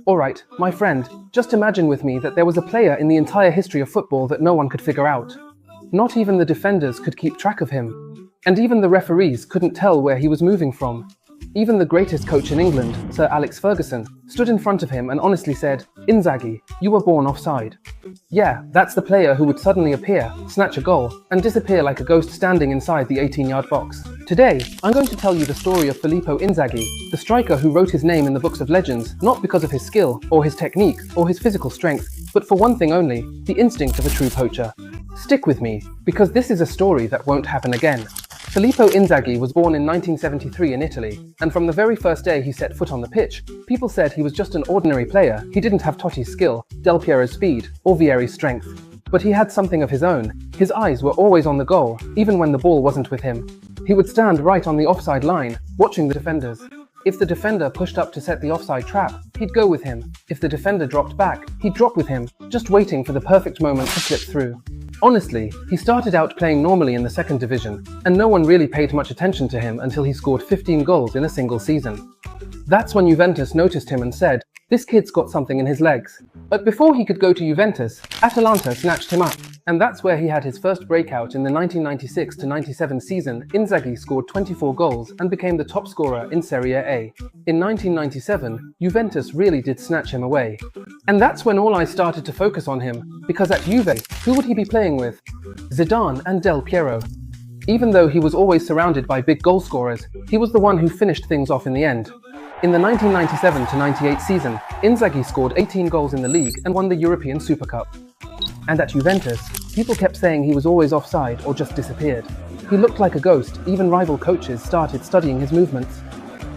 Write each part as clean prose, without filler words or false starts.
Alright, my friend, just imagine with me that there was a player in the entire history of football that no one could figure out. Not even the defenders could keep track of him. And even the referees couldn't tell where he was moving from. Even the greatest coach in England, Sir Alex Ferguson, stood in front of him and honestly said, "Inzaghi, you were born offside." Yeah, that's the player who would suddenly appear, snatch a goal, and disappear like a ghost standing inside the 18-yard box. Today, I'm going to tell you the story of Filippo Inzaghi, the striker who wrote his name in the books of legends, not because of his skill, or his technique, or his physical strength, but for one thing only, the instinct of a true poacher. Stick with me, because this is a story that won't happen again. Filippo Inzaghi was born in 1973 in Italy, and from the very first day he set foot on the pitch, people said he was just an ordinary player. He didn't have Totti's skill, Del Piero's speed, or Vieri's strength. But he had something of his own. His eyes were always on the goal, even when the ball wasn't with him. He would stand right on the offside line, watching the defenders. If the defender pushed up to set the offside trap, he'd go with him. If the defender dropped back, he'd drop with him, just waiting for the perfect moment to slip through. Honestly, he started out playing normally in the second division, and no one really paid much attention to him until he scored 15 goals in a single season. That's when Juventus noticed him and said, "This kid's got something in his legs." But before he could go to Juventus, Atalanta snatched him up. And that's where he had his first breakout in the 1996-97 season. Inzaghi scored 24 goals and became the top scorer in Serie A. In 1997, Juventus really did snatch him away. And that's when all eyes started to focus on him, because at Juve, who would he be playing with? Zidane and Del Piero. Even though he was always surrounded by big goal scorers, he was the one who finished things off in the end. In the 1997-98 season, Inzaghi scored 18 goals in the league and won the European Super Cup. And at Juventus, people kept saying he was always offside or just disappeared. He looked like a ghost. Even rival coaches started studying his movements.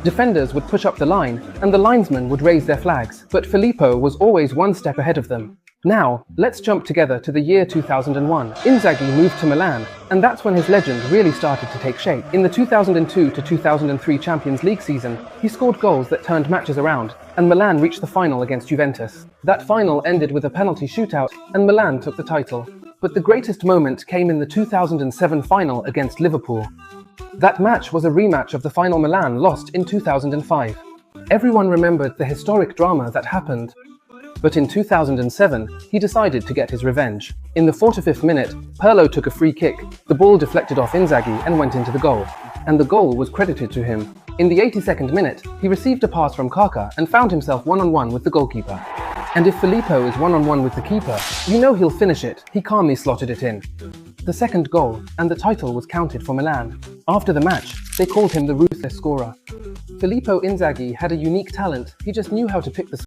Defenders would push up the line, and the linesmen would raise their flags, but Filippo was always one step ahead of them. Now, let's jump together to the year 2001. Inzaghi moved to Milan, and that's when his legend really started to take shape. In the 2002-2003 Champions League season, he scored goals that turned matches around, and Milan reached the final against Juventus. That final ended with a penalty shootout, and Milan took the title. But the greatest moment came in the 2007 final against Liverpool. That match was a rematch of the final Milan lost in 2005. Everyone remembered the historic drama that happened. But in 2007, he decided to get his revenge. In the 45th minute, Pirlo took a free kick, the ball deflected off Inzaghi and went into the goal. And the goal was credited to him. In the 82nd minute, he received a pass from Kaká and found himself one-on-one with the goalkeeper. And if Filippo is one-on-one with the keeper, you know he'll finish it. He calmly slotted it in. The second goal, and the title was counted for Milan. After the match, they called him the ruthless scorer. Filippo Inzaghi had a unique talent. He just knew how to pick the